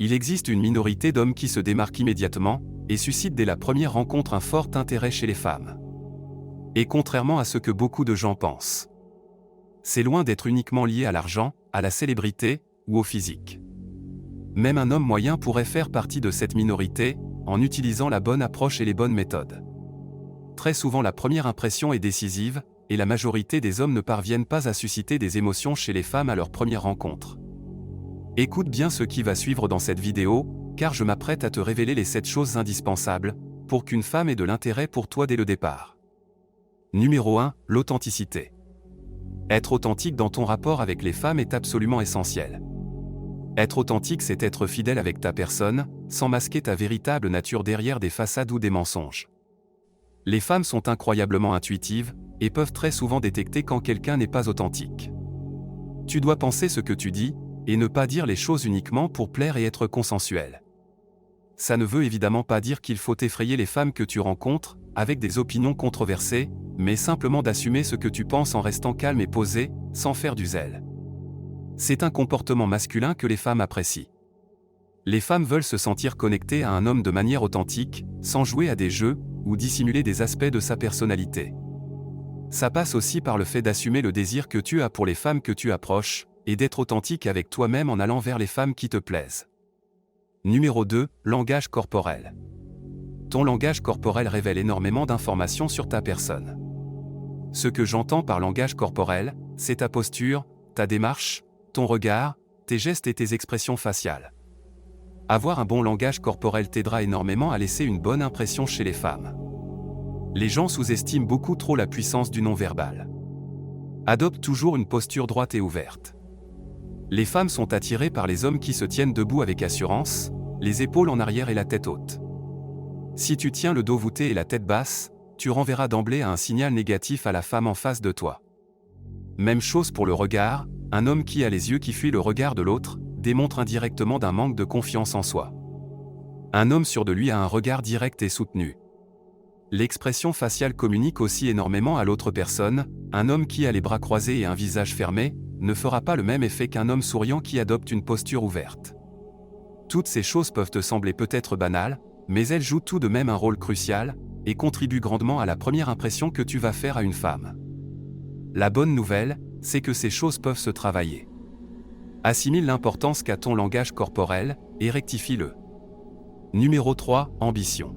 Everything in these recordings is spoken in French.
Il existe une minorité d'hommes qui se démarquent immédiatement et suscitent dès la première rencontre un fort intérêt chez les femmes. Et contrairement à ce que beaucoup de gens pensent, c'est loin d'être uniquement lié à l'argent, à la célébrité ou au physique. Même un homme moyen pourrait faire partie de cette minorité en utilisant la bonne approche et les bonnes méthodes. Très souvent la première impression est décisive, et la majorité des hommes ne parviennent pas à susciter des émotions chez les femmes à leur première rencontre. Écoute bien ce qui va suivre dans cette vidéo, car je m'apprête à te révéler les 7 choses indispensables pour qu'une femme ait de l'intérêt pour toi dès le départ. Numéro 1, l'authenticité. Être authentique dans ton rapport avec les femmes est absolument essentiel. Être authentique, c'est être fidèle avec ta personne, sans masquer ta véritable nature derrière des façades ou des mensonges. Les femmes sont incroyablement intuitives et peuvent très souvent détecter quand quelqu'un n'est pas authentique. Tu dois penser ce que tu dis et ne pas dire les choses uniquement pour plaire et être consensuel. Ça ne veut évidemment pas dire qu'il faut effrayer les femmes que tu rencontres avec des opinions controversées, mais simplement d'assumer ce que tu penses en restant calme et posé, sans faire du zèle. C'est un comportement masculin que les femmes apprécient. Les femmes veulent se sentir connectées à un homme de manière authentique, sans jouer à des jeux ou dissimuler des aspects de sa personnalité. Ça passe aussi par le fait d'assumer le désir que tu as pour les femmes que tu approches, et d'être authentique avec toi-même en allant vers les femmes qui te plaisent. Numéro 2, langage corporel. Ton langage corporel révèle énormément d'informations sur ta personne. Ce que j'entends par langage corporel, c'est ta posture, ta démarche, ton regard, tes gestes et tes expressions faciales. Avoir un bon langage corporel t'aidera énormément à laisser une bonne impression chez les femmes. Les gens sous-estiment beaucoup trop la puissance du non-verbal. Adopte toujours une posture droite et ouverte. Les femmes sont attirées par les hommes qui se tiennent debout avec assurance, les épaules en arrière et la tête haute. Si tu tiens le dos voûté et la tête basse, tu renverras d'emblée un signal négatif à la femme en face de toi. Même chose pour le regard, un homme qui a les yeux qui fuient le regard de l'autre, démontre indirectement d'un manque de confiance en soi. Un homme sûr de lui a un regard direct et soutenu. L'expression faciale communique aussi énormément à l'autre personne, un homme qui a les bras croisés et un visage fermé, ne fera pas le même effet qu'un homme souriant qui adopte une posture ouverte. Toutes ces choses peuvent te sembler peut-être banales, mais elles jouent tout de même un rôle crucial, et contribuent grandement à la première impression que tu vas faire à une femme. La bonne nouvelle, c'est que ces choses peuvent se travailler. Assimile l'importance qu'a ton langage corporel, et rectifie-le. Numéro 3, ambition.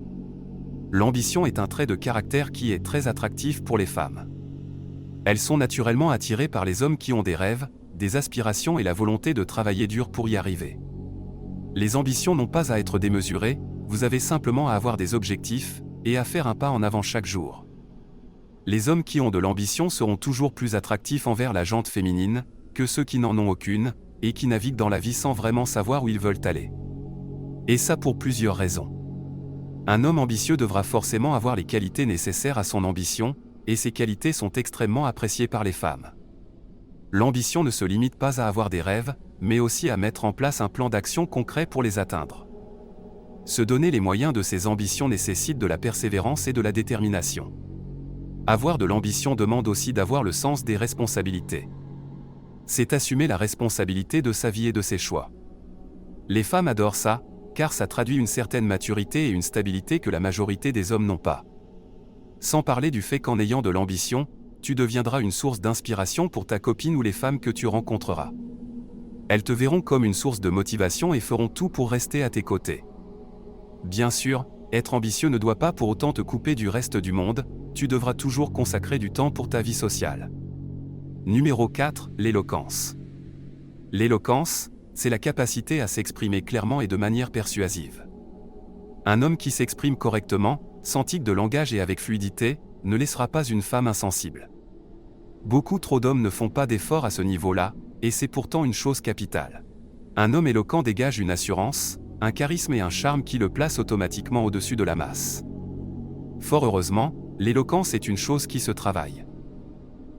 L'ambition est un trait de caractère qui est très attractif pour les femmes. Elles sont naturellement attirées par les hommes qui ont des rêves, des aspirations et la volonté de travailler dur pour y arriver. Les ambitions n'ont pas à être démesurées, vous avez simplement à avoir des objectifs, et à faire un pas en avant chaque jour. Les hommes qui ont de l'ambition seront toujours plus attractifs envers la gente féminine, que ceux qui n'en ont aucune, et qui naviguent dans la vie sans vraiment savoir où ils veulent aller. Et ça pour plusieurs raisons. Un homme ambitieux devra forcément avoir les qualités nécessaires à son ambition, et ces qualités sont extrêmement appréciées par les femmes. L'ambition ne se limite pas à avoir des rêves, mais aussi à mettre en place un plan d'action concret pour les atteindre. Se donner les moyens de ses ambitions nécessite de la persévérance et de la détermination. Avoir de l'ambition demande aussi d'avoir le sens des responsabilités. C'est assumer la responsabilité de sa vie et de ses choix. Les femmes adorent ça, car ça traduit une certaine maturité et une stabilité que la majorité des hommes n'ont pas. Sans parler du fait qu'en ayant de l'ambition, tu deviendras une source d'inspiration pour ta copine ou les femmes que tu rencontreras. Elles te verront comme une source de motivation et feront tout pour rester à tes côtés. Bien sûr, être ambitieux ne doit pas pour autant te couper du reste du monde, tu devras toujours consacrer du temps pour ta vie sociale. Numéro 4, l'éloquence. L'éloquence, c'est la capacité à s'exprimer clairement et de manière persuasive. Un homme qui s'exprime correctement, sans tic de langage et avec fluidité, ne laissera pas une femme insensible. Beaucoup trop d'hommes ne font pas d'efforts à ce niveau-là, et c'est pourtant une chose capitale. Un homme éloquent dégage une assurance, un charisme et un charme qui le placent automatiquement au-dessus de la masse. Fort heureusement, l'éloquence est une chose qui se travaille.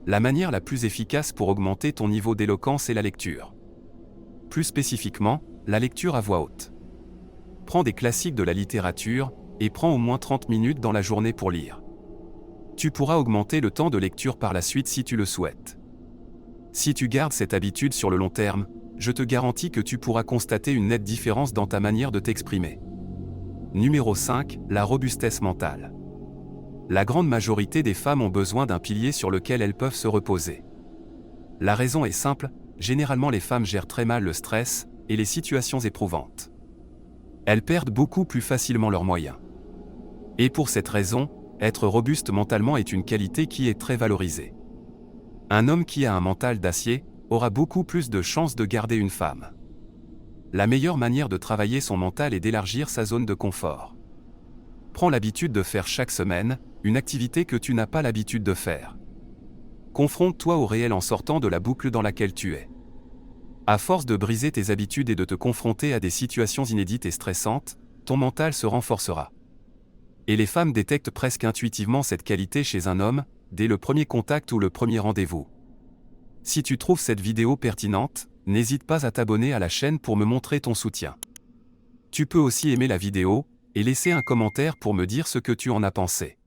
La manière la plus efficace pour augmenter ton niveau d'éloquence est la lecture. Plus spécifiquement, la lecture à voix haute. Prends des classiques de la littérature, et prends au moins 30 minutes dans la journée pour lire. Tu pourras augmenter le temps de lecture par la suite si tu le souhaites. Si tu gardes cette habitude sur le long terme, je te garantis que tu pourras constater une nette différence dans ta manière de t'exprimer. Numéro 5, la robustesse mentale. La grande majorité des femmes ont besoin d'un pilier sur lequel elles peuvent se reposer. La raison est simple, généralement les femmes gèrent très mal le stress et les situations éprouvantes. Elles perdent beaucoup plus facilement leurs moyens. Et pour cette raison, être robuste mentalement est une qualité qui est très valorisée. Un homme qui a un mental d'acier aura beaucoup plus de chances de garder une femme. La meilleure manière de travailler son mental est d'élargir sa zone de confort. Prends l'habitude de faire chaque semaine une activité que tu n'as pas l'habitude de faire. Confronte-toi au réel en sortant de la boucle dans laquelle tu es. À force de briser tes habitudes et de te confronter à des situations inédites et stressantes, ton mental se renforcera. Et les femmes détectent presque intuitivement cette qualité chez un homme, dès le premier contact ou le premier rendez-vous. Si tu trouves cette vidéo pertinente, n'hésite pas à t'abonner à la chaîne pour me montrer ton soutien. Tu peux aussi aimer la vidéo et laisser un commentaire pour me dire ce que tu en as pensé.